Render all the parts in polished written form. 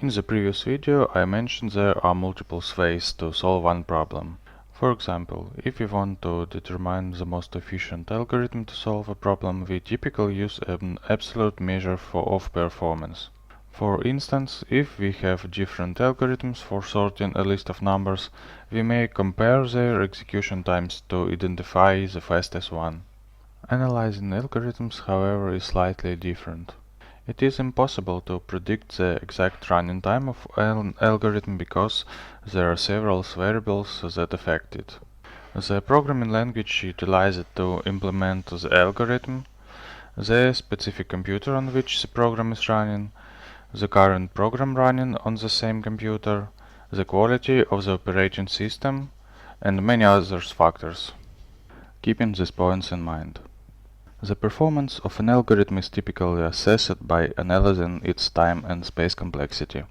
In the previous video I mentioned there are multiple ways to solve one problem. For example, if we want to determine the most efficient algorithm to solve a problem, we typically use an absolute measure of performance. For instance, if we have different algorithms for sorting a list of numbers, we may compare their execution times to identify the fastest one. Analyzing algorithms, however, is slightly different. It is impossible to predict the exact running time of an algorithm because there are several variables that affect it. The programming language utilized to implement the algorithm, the specific computer on which the program is running, the current program running on the same computer, the quality of the operating system, and many other factors. Keeping these points in mind. The performance of an algorithm is typically assessed by analyzing its time and space complexity,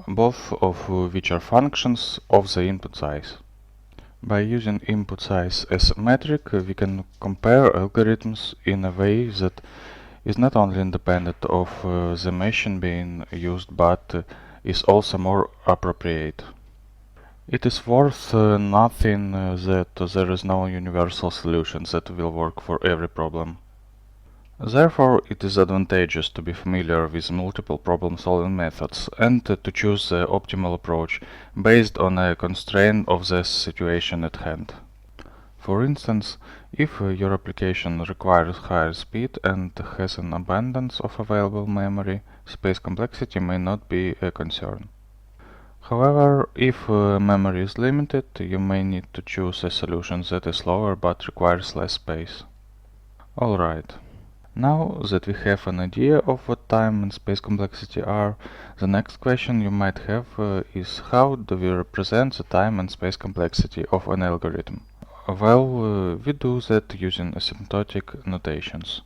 both of which are functions of the input size. By using input size as a metric, we can compare algorithms in a way that is not only independent of the machine being used but is also more appropriate. It is worth nothing that there is no universal solution that will work for every problem. Therefore, it is advantageous to be familiar with multiple problem-solving methods and to choose the optimal approach based on a constraint of the situation at hand. For instance, if your application requires higher speed and has an abundance of available memory, space complexity may not be a concern. However, if memory is limited, you may need to choose a solution that is slower but requires less space. Alright. Now that we have an idea of what time and space complexity are, the next question you might have is how do we represent the time and space complexity of an algorithm? Well, we do that using asymptotic notations.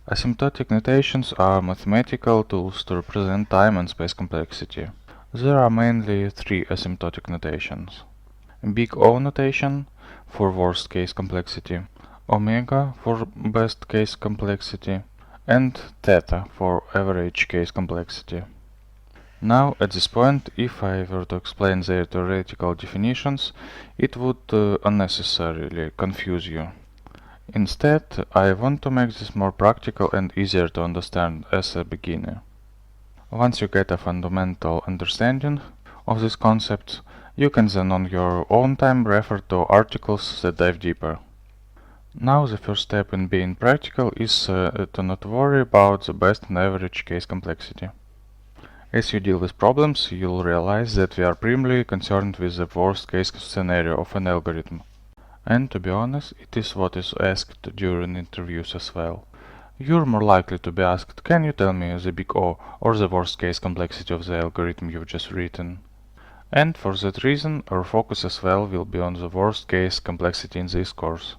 Asymptotic notations are mathematical tools to represent time and space complexity. There are mainly three asymptotic notations. Big O notation for worst case complexity, omega for best case complexity, and theta for average case complexity. Now, at this point, if I were to explain their theoretical definitions, it would unnecessarily confuse you. Instead, I want to make this more practical and easier to understand as a beginner. Once you get a fundamental understanding of these concepts, you can then on your own time refer to articles that dive deeper. Now the first step in being practical is to not worry about the best and average case complexity. As you deal with problems, you'll realize that we are primarily concerned with the worst case scenario of an algorithm. And to be honest, it is what is asked during interviews as well. You're more likely to be asked, can you tell me the big O or the worst case complexity of the algorithm you've just written? And for that reason, our focus as well will be on the worst case complexity in this course.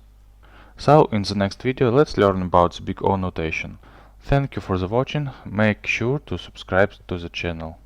So, in the next video, let's learn about the big O notation. Thank you for the watching, make sure to subscribe to the channel.